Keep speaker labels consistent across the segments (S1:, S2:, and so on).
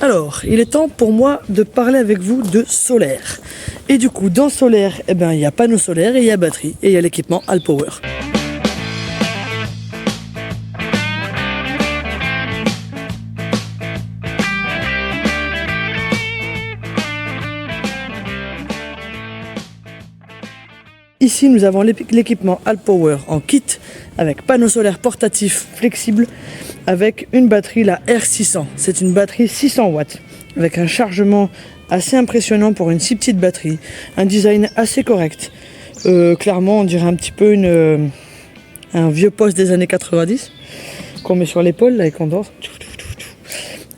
S1: Alors, il est temps pour moi de parler avec vous de solaire. Et du coup, dans solaire, eh ben, il y a panneau solaire et il y a batterie et il y a l'équipement Alpower. Ici, nous avons l'équipement Alpower en kit avec panneau solaire portatif flexible avec une batterie, la R600. C'est une batterie 600 watts avec un chargement assez impressionnant pour une si petite batterie. Un design assez correct. Clairement, on dirait un petit peu un vieux poste des années 90 qu'on met sur l'épaule là et qu'on danse.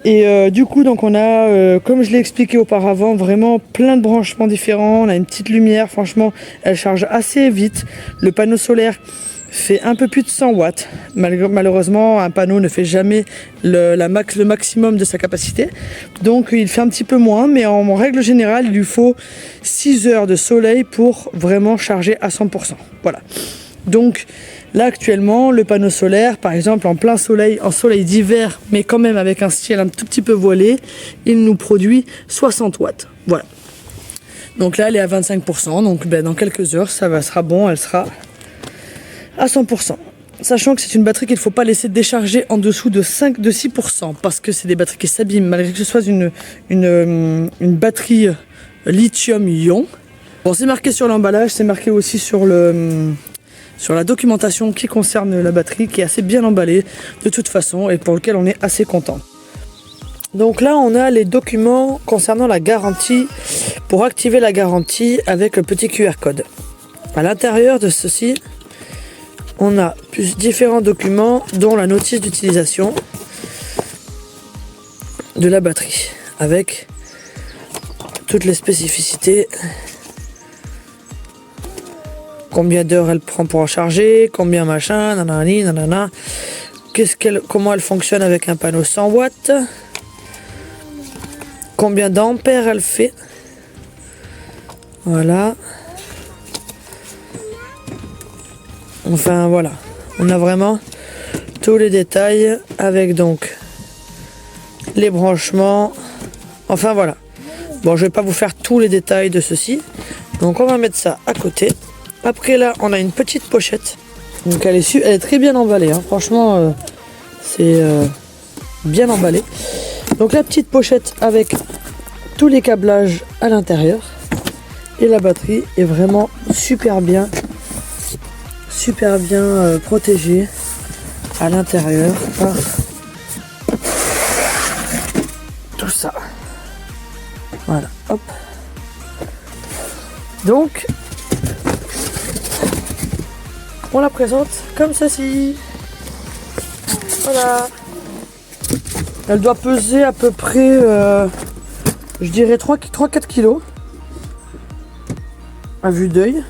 S1: Et du coup, donc on a, comme je l'ai expliqué auparavant, vraiment plein de branchements différents. On a une petite lumière, franchement, elle charge assez vite. Le panneau solaire fait un peu plus de 100 watts. Malheureusement, un panneau ne fait jamais le maximum de sa capacité. Donc il fait un petit peu moins, mais en règle générale, il lui faut 6 heures de soleil pour vraiment charger à 100%. Voilà. Donc là actuellement, le panneau solaire, par exemple en plein soleil, en soleil d'hiver, mais quand même avec un ciel un tout petit peu voilé, il nous produit 60 watts. Voilà. Donc là, elle est à 25%. Donc dans quelques heures, ça sera bon, elle sera à 100%. Sachant que c'est une batterie qu'il ne faut pas laisser décharger en dessous de 6%, parce que c'est des batteries qui s'abîment, malgré que ce soit une batterie lithium-ion. Bon, c'est marqué sur l'emballage, c'est marqué aussi sur la documentation qui concerne la batterie, qui est assez bien emballée de toute façon et pour lequel on est assez content. Donc là, on a les documents concernant la garantie pour activer la garantie avec le petit QR code. À l'intérieur de ceci, on a différents documents, dont la notice d'utilisation de la batterie, avec toutes les spécificités. Combien d'heures elle prend pour en charger, combien machin, nanani, nanana. Comment elle fonctionne avec un panneau 100 watts. Combien d'ampères elle fait. Voilà. Enfin voilà. On a vraiment tous les détails avec donc les branchements. Enfin voilà. Bon, je vais pas vous faire tous les détails de ceci. Donc on va mettre ça à côté. Après là, on a une petite pochette. Donc elle est très bien emballée. Hein. Franchement, c'est bien emballé. Donc la petite pochette avec tous les câblages à l'intérieur. Et la batterie est vraiment super bien protégée à l'intérieur par tout ça. Voilà, hop. Donc, on la présente comme ceci. Voilà. Elle doit peser à peu près, je dirais 3-4 kilos. À vue d'œil.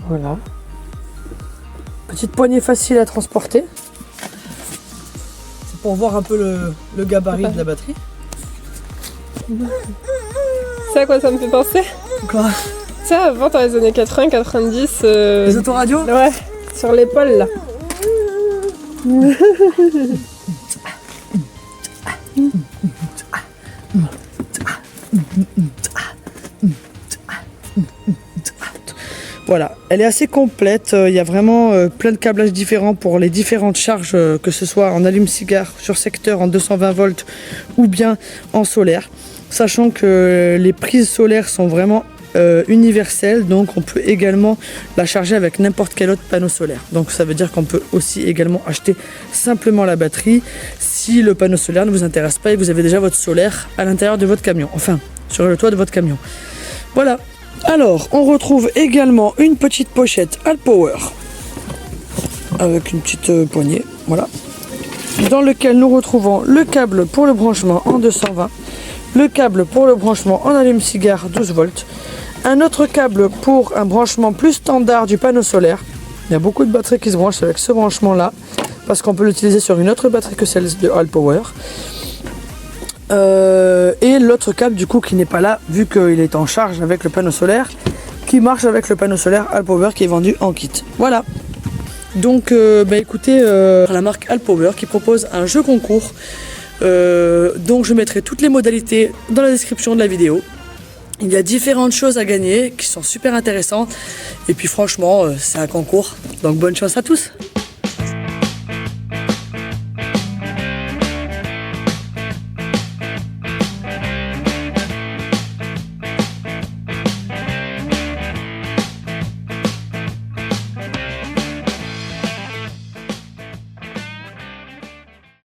S1: Voilà. Petite poignée facile à transporter. C'est pour voir un peu le gabarit de la batterie.
S2: C'est à quoi ça me fait penser?
S1: Quoi?
S2: Tu sais, avant dans les années 80-90...
S1: Les autoradios?
S2: Ouais, sur l'épaule là.
S1: Voilà, elle est assez complète, il y a vraiment plein de câblages différents pour les différentes charges, que ce soit en allume-cigare, sur secteur, en 220 volts ou bien en solaire. Sachant que les prises solaires sont vraiment universelles, donc on peut également la charger avec n'importe quel autre panneau solaire. Donc ça veut dire qu'on peut aussi également acheter simplement la batterie si le panneau solaire ne vous intéresse pas et vous avez déjà votre solaire à l'intérieur de votre camion, enfin sur le toit de votre camion. Voilà. Alors, on retrouve également une petite pochette Alpower avec une petite poignée, voilà, dans lequel nous retrouvons le câble pour le branchement en 220, le câble pour le branchement en allume-cigare 12 volts, un autre câble pour un branchement plus standard du panneau solaire. Il y a beaucoup de batteries qui se branchent avec ce branchement-là, parce qu'on peut l'utiliser sur une autre batterie que celle de Alpower. Et l'autre câble du coup qui n'est pas là vu qu'il est en charge avec le panneau solaire, qui marche avec le panneau solaire Alpower qui est vendu en kit. Voilà. Donc écoutez, la marque Alpower qui propose un jeu concours Donc je mettrai toutes les modalités dans la description de la vidéo. Il y a différentes choses à gagner qui sont super intéressantes. Et puis franchement, c'est un concours. Donc bonne chance à tous.